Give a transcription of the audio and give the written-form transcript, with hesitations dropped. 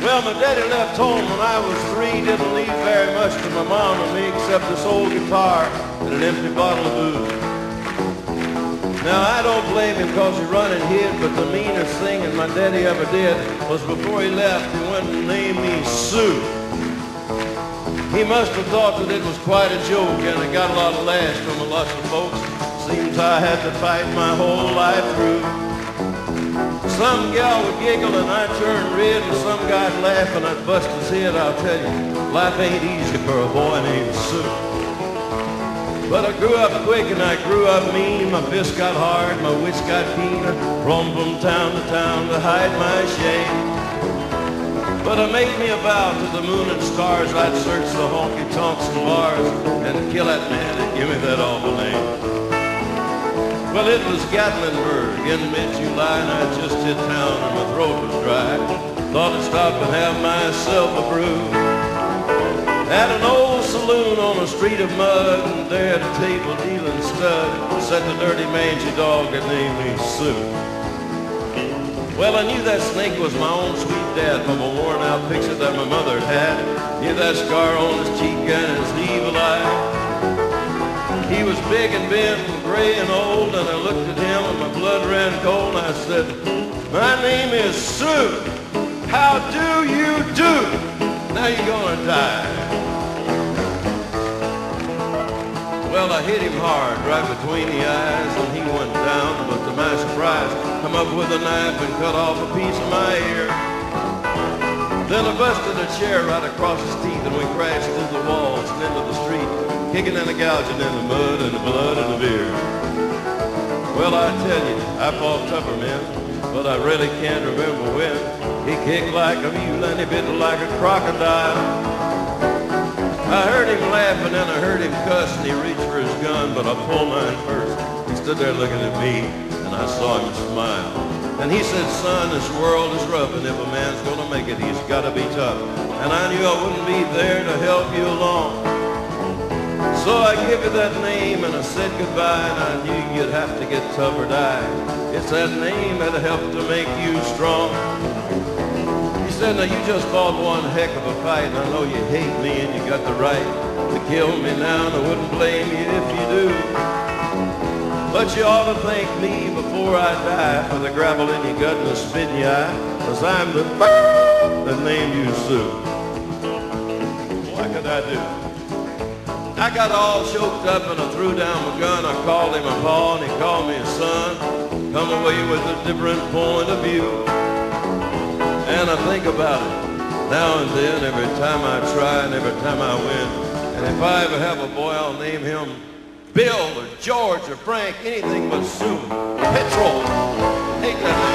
Well, my daddy left home when I was 3, didn't leave very much to my mom and me except this old guitar and an empty bottle of booze. Now, I don't blame him because he run and hid, but the meanest thing that my daddy ever did was before he left, he went and named me Sue. He must have thought that it was quite a joke, and it got a lot of laughs from a lot of folks. Seems I had to fight my whole life through. Some gal would giggle and I'd turn red, and some guy'd laugh and I'd bust his head. I'll tell you, life ain't easy for a boy named Sue. But I grew up quick and I grew up mean. My fists got hard, my wits got keen. I roamed from town to hide my shame. But I made me a vow to the moon and stars, I'd search the honky-tonks and bars and kill that man and give me that awful name. Well, it was Gatlinburg in mid-July, and I just hit town and my throat was dry. Thought I'd stop and have myself a brew at an old saloon on a street of mud, and there at a table dealing stud sat the dirty mangy dog that named me Sue. Well, I knew that snake was my own sweet dad from a worn-out picture that my mother had. Knew that scar on his cheek and his evil eye. He was big and bent and gray and old, and I looked at him and my blood ran cold, and I said, "My name is Sue. How do you do? Now you're gonna die." Well, I hit him hard right between the eyes, and he went down, but to my surprise, come up with a knife and cut off a piece of my ear. Then I busted a chair right across his teeth, and we crashed through the walls and into the street, kicking and gouging in the mud and the blood and the beer. Well, I tell you, I fought tougher men, but I really can't remember when. He kicked like a mule and he bit like a crocodile. I heard him laughing and I heard him cuss, and he reached for his gun, but I pulled mine first. He stood there looking at me, and I saw him smile. And he said, "Son, this world is rough, and if a man's gonna make it, he's gotta be tough." And I knew I wouldn't be there to help you along. So I give you that name and I said goodbye, and I knew you'd have to get tough or die. It's that name that helped to make you strong. He said, "Now you just fought one heck of a fight, and I know you hate me and you got the right to kill me now, and I wouldn't blame you if you do. But you ought to thank me before I die for the gravel in your gut and the spit in your eye, 'cause I'm the that named you Sue." What could I do? I got all choked up and I threw down my gun. I called him a pa and he called me a son. Come away with a different point of view. And I think about it now and then, every time I try and every time I win. And if I ever have a boy, I'll name him Bill or George or Frank, anything but Sue. Petrol. Take that.